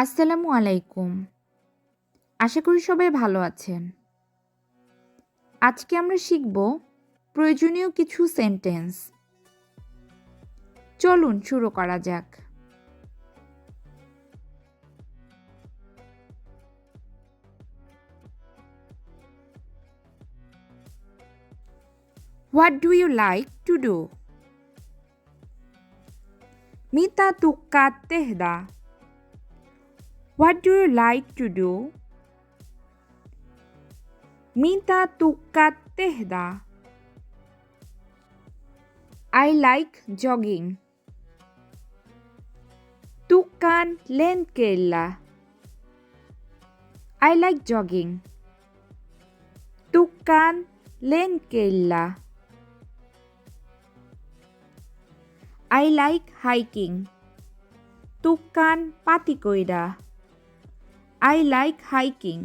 আসসালামু আলাইকুম। আশা করি সবাই ভালো আছেন। আজকে আমরা শিখব প্রয়োজনীয় কিছু সেন্টেন্স। চলুন শুরু করা যাক। What do you like to do? Mita tukka tehda. What do you like to do? Mita tukka tehda. I like jogging. Tukkan len kella. I like jogging. Tukkan len kella. I like hiking. Tukkan patikoida. I like hiking.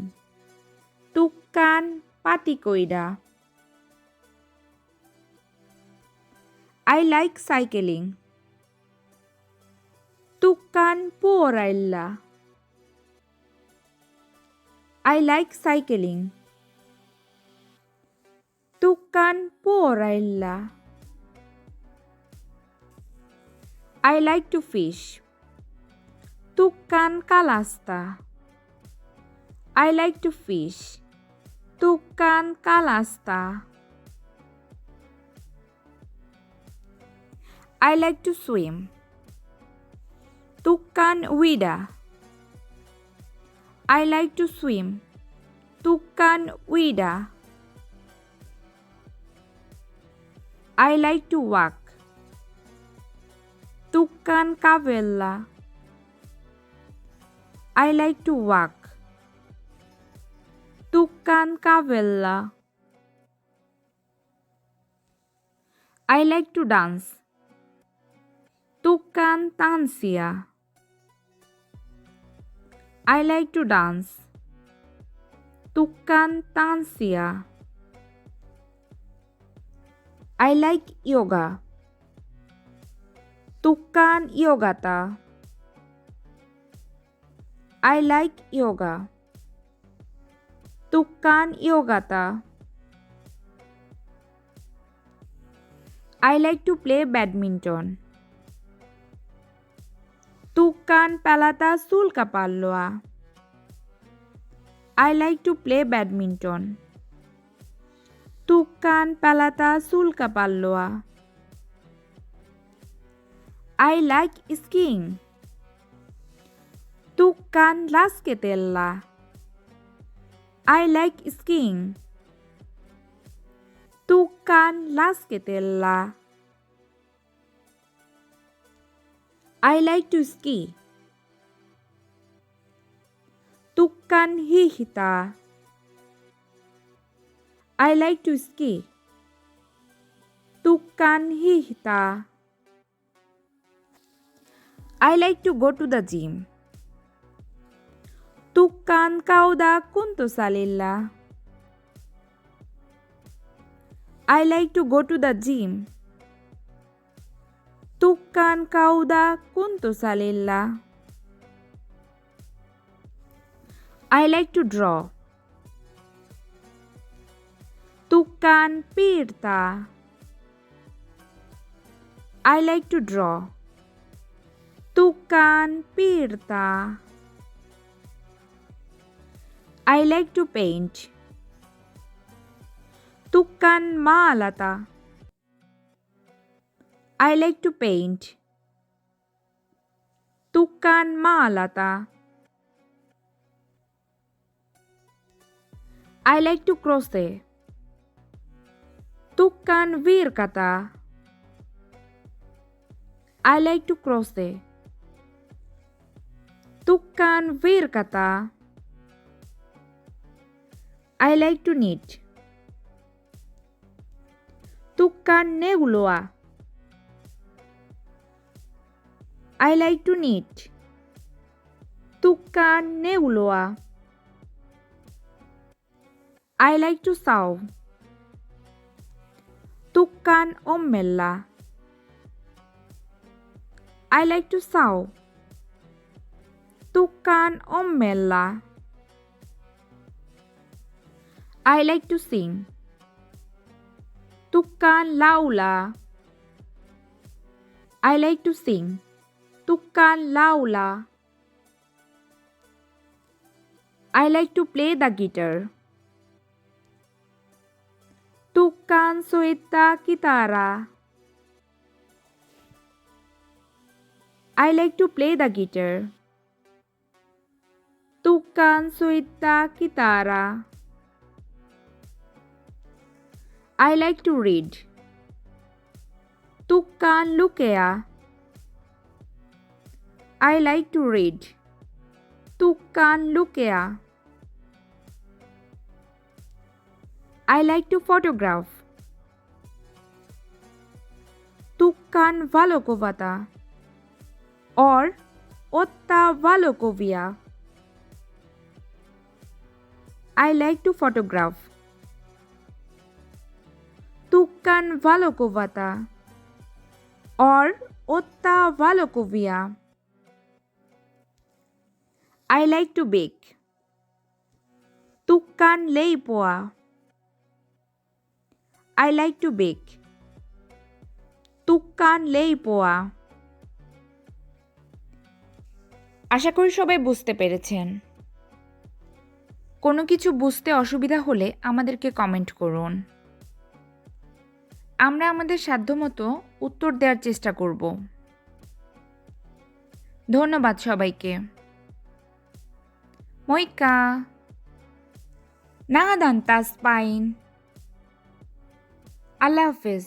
Tukkan patikoida. I like cycling. Tukkan puorailla. I like cycling. Tukkan puorailla. I like to fish. Tukkan kalasta. I like to fish. Tukkan kalasta. I like to swim. Tukkan uida. I like to swim. Tukkan uida. I like to walk. Tukkan kavella. I like to walk. Tukkan kavella. I like to dance. Tukkan tanssia. I like to dance. Tukkan tanssia. I like yoga. Tukkan yogata. I like yoga. Tukkan yogata. I like to play badminton. Tukkan pelata sulkapalloa. I like to play badminton. Tukkan pelata sulkapalloa. I like skiing. Tukkan lasketella. I like skiing. Tukkan lasketella. I like to ski. Tukkan hihita. I like to ski. Tukkan hihita. I like to go to the gym. Tukkan kauda kuntosalilla. I like to go to the gym. Tukkan kauda kuntosalilla. I like to draw. Tukkan piirtää. I like to draw. Tukkan piirtää. I like to paint. Tukkan maalata. I like to paint. Tukkan maalata. I like to crochet. Tukkan virkata. I like to crochet. Tukkan virkata. I like to knit. Tukkan neuloa. I like to knit. Tukkan neuloa. I like to sew. Tukkan ommella. I like to sew. Tukan ommella. I like to sing. Tukan laula. I like to sing. Tukan laula. I like to play the guitar. Tukan soita kitara. I like to play the guitar. Tukan soita kitara. I like to read. Tukan lukea. I like to read. Tukan lukea. I like to photograph. Tukan valokovata or otta valokovia. I like to photograph. Tukan valokovata or otta valokovia. I like to bake. Tukan leipoa. I like to bake. Tukan leipoa. আশা করি সবাই বুঝতে পেরেছেন। কোনো কিছু বুঝতে অসুবিধা হলে আমাদেরকে কমেন্ট করুন। আমরা আমাদের সাধ্যমতো উত্তর দেওয়ার চেষ্টা করব। ধন্যবাদ সবাইকে। Moikka! Nahadan tas pain. আল্লাহ হাফেজ।